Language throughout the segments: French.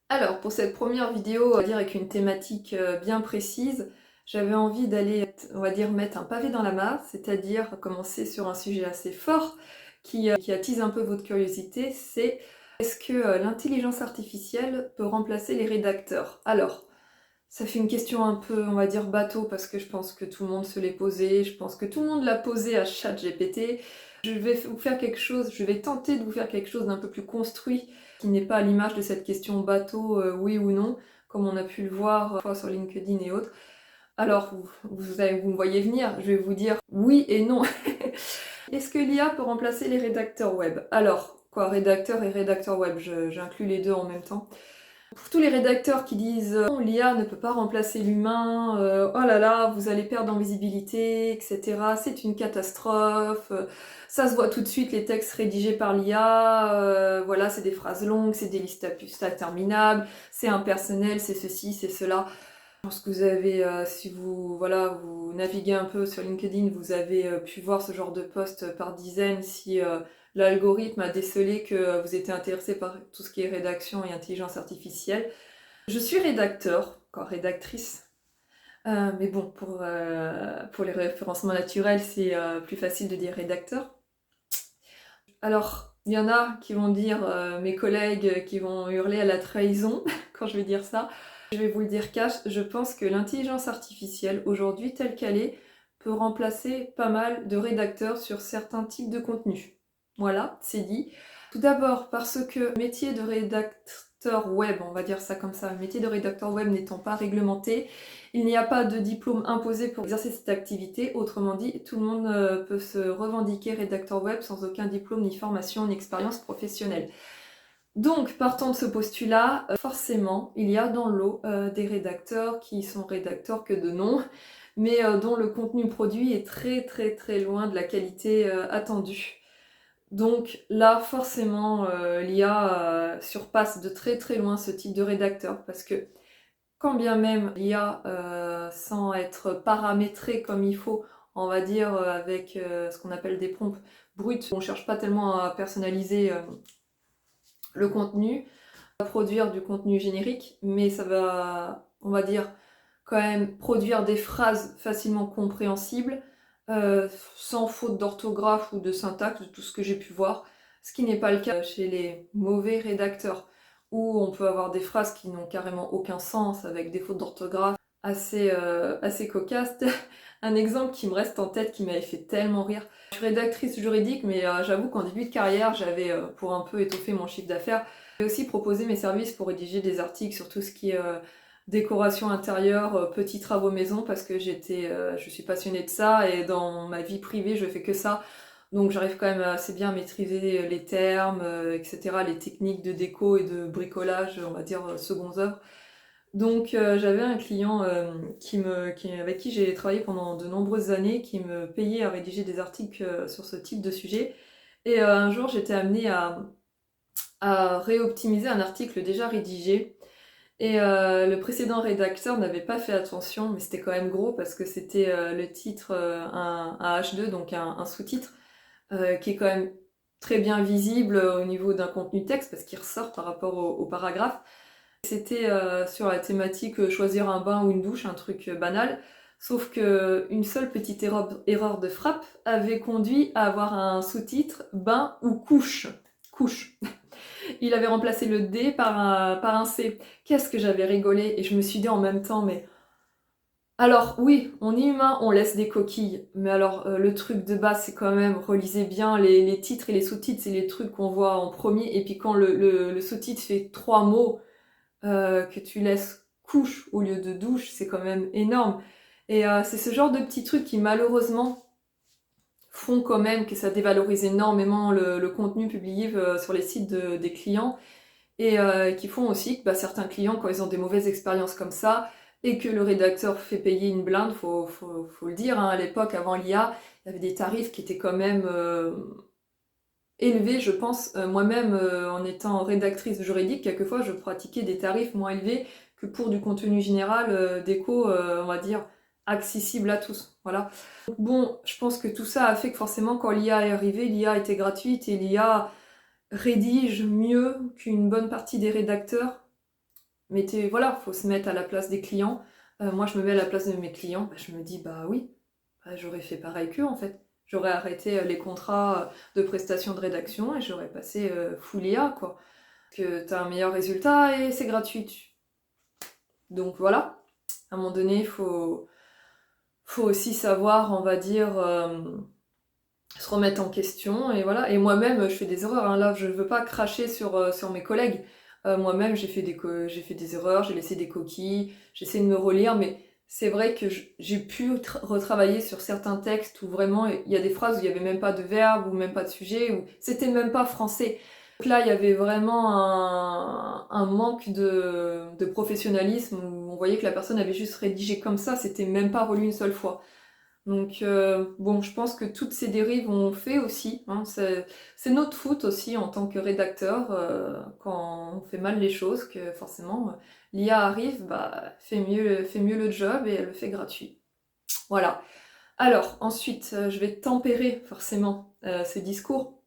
Alors, pour cette première vidéo, on va dire avec une thématique bien précise, j'avais envie d'aller, on va dire, mettre un pavé dans la mare, c'est-à-dire commencer sur un sujet assez fort qui attise un peu votre curiosité, c'est est-ce que l'intelligence artificielle peut remplacer les rédacteurs? Alors, ça fait une question un peu, on va dire, bateau, parce que je pense que tout le monde se l'est posée, je pense que tout le monde l'a posé à ChatGPT. Je vais vous faire quelque chose, je vais tenter de vous faire quelque chose d'un peu plus construit, qui n'est pas à l'image de cette question bateau, oui ou non, comme on a pu le voir sur LinkedIn et autres. Alors, vous me voyez venir, je vais vous dire oui et non. Est-ce que l'IA peut remplacer les rédacteurs web? Alors, quoi, rédacteur et rédacteur web, j'inclus les deux en même temps. Pour tous les rédacteurs qui disent non, l'IA ne peut pas remplacer l'humain, oh là là, vous allez perdre en visibilité, etc. C'est une catastrophe, ça se voit tout de suite les textes rédigés par l'IA, voilà, c'est des phrases longues, c'est des listes interminables, c'est impersonnel, c'est ceci, c'est cela. Je pense que vous avez, si vous, voilà, vous naviguez un peu sur LinkedIn, vous avez pu voir ce genre de posts par dizaines si l'algorithme a décelé que vous étiez intéressé par tout ce qui est rédaction et intelligence artificielle. Je suis rédacteur, encore rédactrice, mais bon, pour les référencements naturels, c'est plus facile de dire rédacteur. Alors, il y en a qui vont dire, mes collègues, qui vont hurler à la trahison quand je vais dire ça. Je vais vous le dire cash, je pense que l'intelligence artificielle, aujourd'hui telle qu'elle est, peut remplacer pas mal de rédacteurs sur certains types de contenus. Voilà, c'est dit. Tout d'abord parce que le métier de rédacteur web, on va dire ça comme ça, le métier de rédacteur web n'étant pas réglementé, il n'y a pas de diplôme imposé pour exercer cette activité. Autrement dit, tout le monde peut se revendiquer rédacteur web sans aucun diplôme, ni formation, ni expérience professionnelle. Donc, partant de ce postulat, forcément, il y a dans le lot des rédacteurs qui sont rédacteurs que de nom, mais dont le contenu produit est très très très loin de la qualité attendue. Donc là, forcément, l'IA surpasse de très très loin ce type de rédacteur, parce que quand bien même l'IA, sans être paramétrée comme il faut, on va dire avec ce qu'on appelle des prompts bruts, on ne cherche pas tellement à personnaliser le contenu, va produire du contenu générique, mais ça va, on va dire, quand même produire des phrases facilement compréhensibles, sans faute d'orthographe ou de syntaxe, de tout ce que j'ai pu voir, ce qui n'est pas le cas chez les mauvais rédacteurs, où on peut avoir des phrases qui n'ont carrément aucun sens, avec des fautes d'orthographe assez cocasses. Un exemple qui me reste en tête, qui m'avait fait tellement rire. Je suis rédactrice juridique, mais j'avoue qu'en début de carrière, j'avais, pour un peu étoffer mon chiffre d'affaires, j'ai aussi proposé mes services pour rédiger des articles sur tout ce qui est décoration intérieure, petits travaux maison, parce que je suis passionnée de ça, et dans ma vie privée, je fais que ça. Donc j'arrive quand même assez bien à maîtriser les termes, etc., les techniques de déco et de bricolage, on va dire secondes œuvres. Donc j'avais un client avec qui j'ai travaillé pendant de nombreuses années, qui me payait à rédiger des articles sur ce type de sujet. Et un jour, j'étais amenée à réoptimiser un article déjà rédigé. Et le précédent rédacteur n'avait pas fait attention, mais c'était quand même gros parce que c'était le titre, un H2, donc un sous-titre, qui est quand même très bien visible au niveau d'un contenu texte parce qu'il ressort par rapport au paragraphe. C'était sur la thématique choisir un bain ou une douche, un truc banal. Sauf que une seule petite erreur de frappe avait conduit à avoir un sous-titre bain ou couche. Couche. Il avait remplacé le D par un C. Qu'est-ce que j'avais rigolé, et je me suis dit en même temps, mais alors oui, on est humain, on laisse des coquilles, mais alors le truc de base, c'est quand même, relisez bien les titres et les sous-titres, c'est les trucs qu'on voit en premier, et puis quand le sous-titre fait 3 mots, que tu laisses couche au lieu de douche, c'est quand même énorme. Et c'est ce genre de petits trucs qui malheureusement font quand même que ça dévalorise énormément le contenu publié sur les sites des clients, et qui font aussi que certains clients, quand ils ont des mauvaises expériences comme ça, et que le rédacteur fait payer une blinde, faut le dire, hein, à l'époque, avant l'IA, il y avait des tarifs qui étaient quand même élevés, je pense. Moi-même, en étant rédactrice juridique, quelquefois, je pratiquais des tarifs moins élevés que pour du contenu général, d'éco, on va dire, accessible à tous. Voilà. Bon, je pense que tout ça a fait que forcément, quand l'IA est arrivée, l'IA était gratuite et l'IA rédige mieux qu'une bonne partie des rédacteurs. voilà, faut se mettre à la place des clients. Moi, je me mets à la place de mes clients, bah, je me dis, bah oui, bah, j'aurais fait pareil qu'eux en fait. J'aurais arrêté les contrats de prestation de rédaction et j'aurais passé full IA, quoi. Que t'as un meilleur résultat et c'est gratuit. Donc voilà, à un moment donné, faut aussi savoir, on va dire, se remettre en question, et voilà. Et moi-même, je fais des erreurs, hein. Là, je veux pas cracher sur mes collègues. Moi-même, j'ai fait des erreurs, j'ai laissé des coquilles, j'essaie de me relire, mais c'est vrai que j'ai pu retravailler sur certains textes où vraiment, il y a des phrases où il y avait même pas de verbe, ou même pas de sujet, où c'était même pas français. Donc là, il y avait vraiment un manque de professionnalisme, où on voyait que la personne avait juste rédigé comme ça, c'était même pas relu une seule fois. Donc bon, je pense que toutes ces dérives ont fait aussi, hein, c'est notre faute aussi en tant que rédacteur, quand on fait mal les choses, que forcément l'IA arrive, bah fait mieux le job et elle le fait gratuit. Voilà. Alors ensuite, je vais tempérer forcément ces discours.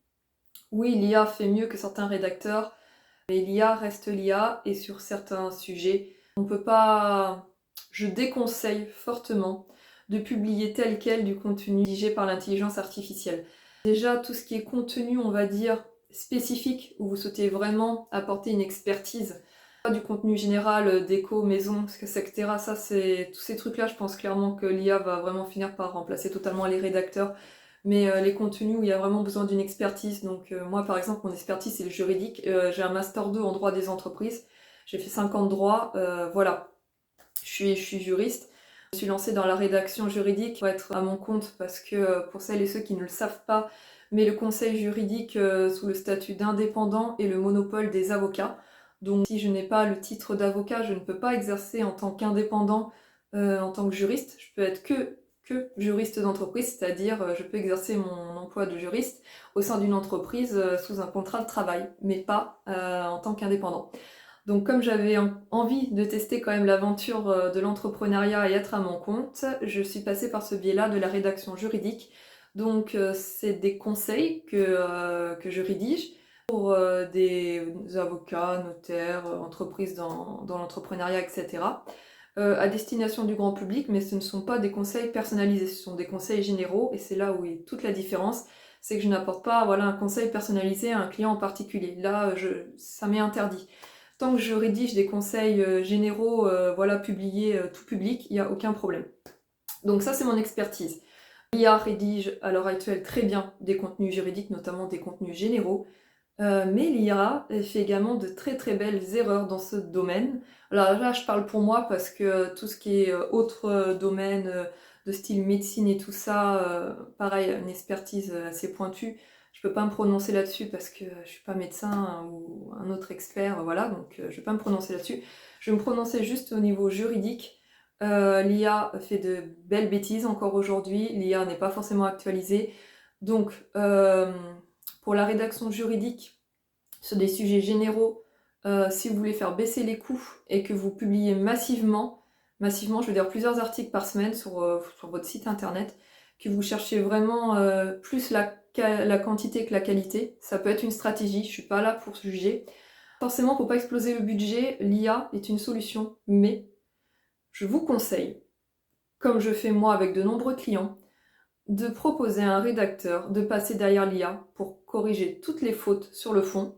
Oui, l'IA fait mieux que certains rédacteurs, mais l'IA reste l'IA et sur certains sujets, on peut pas. Je déconseille fortement de publier tel quel du contenu rédigé par l'intelligence artificielle. Déjà, tout ce qui est contenu, on va dire, spécifique, où vous souhaitez vraiment apporter une expertise, pas du contenu général, déco, maison, etc. Ça, c'est tous ces trucs-là, je pense clairement que l'IA va vraiment finir par remplacer totalement les rédacteurs. Mais les contenus où il y a vraiment besoin d'une expertise, donc moi par exemple, mon expertise c'est le juridique, j'ai un master 2 en droit des entreprises, j'ai fait 5 ans de droit, voilà, je suis juriste. Je me suis lancée dans la rédaction juridique pour être à mon compte parce que pour celles et ceux qui ne le savent pas, mais le conseil juridique sous le statut d'indépendant est le monopole des avocats. Donc si je n'ai pas le titre d'avocat, je ne peux pas exercer en tant qu'indépendant, en tant que juriste. Je peux être que juriste d'entreprise, c'est-à-dire je peux exercer mon emploi de juriste au sein d'une entreprise sous un contrat de travail, mais pas en tant qu'indépendant. Donc comme j'avais envie de tester quand même l'aventure de l'entrepreneuriat et être à mon compte, je suis passée par ce biais-là de la rédaction juridique. Donc c'est des conseils que je rédige pour des avocats, notaires, entreprises dans l'entrepreneuriat, etc. À destination du grand public, mais ce ne sont pas des conseils personnalisés, ce sont des conseils généraux, et c'est là où est toute la différence, c'est que je n'apporte pas voilà, un conseil personnalisé à un client en particulier. Là, ça m'est interdit. Tant que je rédige des conseils généraux, voilà, publiés tout public, il n'y a aucun problème. Donc ça, c'est mon expertise. L'IA rédige à l'heure actuelle très bien des contenus juridiques, notamment des contenus généraux, mais l'IA fait également de très très belles erreurs dans ce domaine. Alors là, je parle pour moi parce que tout ce qui est autre domaine de style médecine et tout ça, pareil, une expertise assez pointue. Je peux pas me prononcer là-dessus parce que je suis pas médecin ou un autre expert, voilà, donc je vais pas me prononcer là-dessus. Je vais me prononcer juste au niveau juridique. L'IA fait de belles bêtises encore aujourd'hui, l'IA n'est pas forcément actualisée. Donc, pour la rédaction juridique, sur des sujets généraux, si vous voulez faire baisser les coûts et que vous publiez massivement, je veux dire plusieurs articles par semaine sur votre site internet, que vous cherchez vraiment plus la quantité que la qualité, ça peut être une stratégie, je suis pas là pour juger. Forcément, pour pas exploser le budget, l'IA est une solution, mais je vous conseille, comme je fais moi avec de nombreux clients, de proposer à un rédacteur de passer derrière l'IA pour corriger toutes les fautes sur le fond,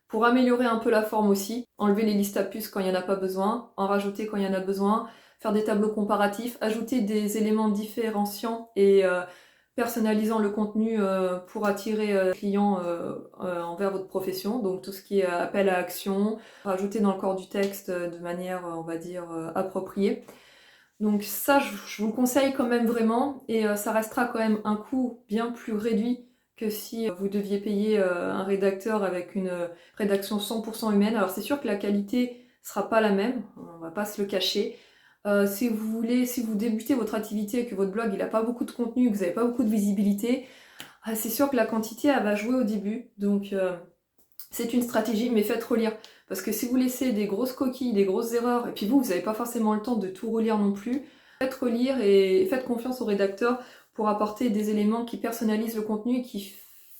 pour améliorer un peu la forme aussi, enlever les listes à puces quand il n'y en a pas besoin, en rajouter quand il y en a besoin, faire des tableaux comparatifs, ajouter des éléments différenciants et personnalisant le contenu pour attirer les clients envers votre profession, donc tout ce qui est appel à action, rajouter dans le corps du texte de manière, on va dire, appropriée. Donc ça, je vous le conseille quand même vraiment, et ça restera quand même un coût bien plus réduit que si vous deviez payer un rédacteur avec une rédaction 100% humaine. Alors c'est sûr que la qualité sera pas la même, on va pas se le cacher. Si vous débutez votre activité et que votre blog il a pas beaucoup de contenu, que vous n'avez pas beaucoup de visibilité, c'est sûr que la quantité elle va jouer au début. Donc c'est une stratégie, mais faites relire. Parce que si vous laissez des grosses coquilles, des grosses erreurs, et puis vous n'avez pas forcément le temps de tout relire non plus, faites relire et faites confiance au rédacteur pour apporter des éléments qui personnalisent le contenu et qui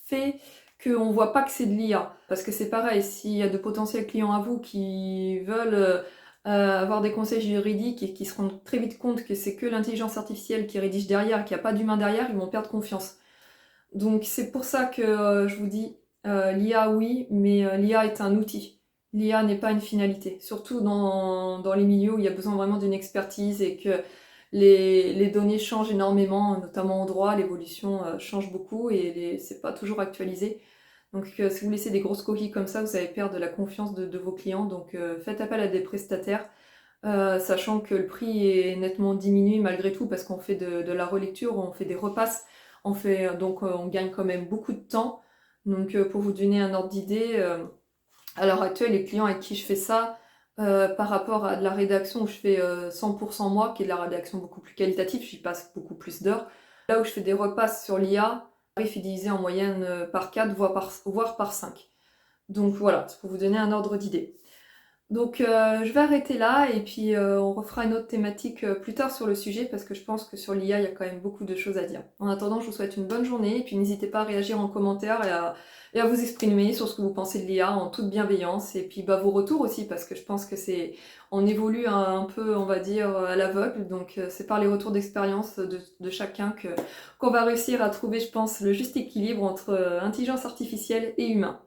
fait qu'on ne voit pas que c'est de l'IA. Parce que c'est pareil, s'il y a de potentiels clients à vous qui veulent avoir des conseils juridiques et qui se rendent très vite compte que c'est que l'intelligence artificielle qui rédige derrière, qu'il n'y a pas d'humain derrière, ils vont perdre confiance. Donc c'est pour ça que je vous dis, l'IA oui, mais l'IA est un outil. L'IA n'est pas une finalité, surtout dans les milieux où il y a besoin vraiment d'une expertise et que les données changent énormément, notamment en droit, l'évolution change beaucoup et c'est pas toujours actualisé. Donc si vous laissez des grosses coquilles comme ça, vous allez perdre la confiance de vos clients. Donc faites appel à des prestataires, sachant que le prix est nettement diminué malgré tout parce qu'on fait de la relecture, on fait des repasses, donc on gagne quand même beaucoup de temps. Donc pour vous donner un ordre d'idée, à l'heure actuelle, les clients avec qui je fais ça, par rapport à de la rédaction où je fais 100% moi, qui est de la rédaction beaucoup plus qualitative, j'y passe beaucoup plus d'heures. Là où je fais des repasses sur l'IA, le tarif est divisé en moyenne par 4, voire par 5. Donc voilà, c'est pour vous donner un ordre d'idée. Donc je vais arrêter là et puis on refera une autre thématique plus tard sur le sujet parce que je pense que sur l'IA il y a quand même beaucoup de choses à dire. En attendant, je vous souhaite une bonne journée et puis n'hésitez pas à réagir en commentaire et à vous exprimer sur ce que vous pensez de l'IA en toute bienveillance et puis bah, vos retours aussi parce que je pense que on évolue un peu on va dire à l'aveugle donc c'est par les retours d'expérience de chacun qu'on va réussir à trouver je pense le juste équilibre entre intelligence artificielle et humain.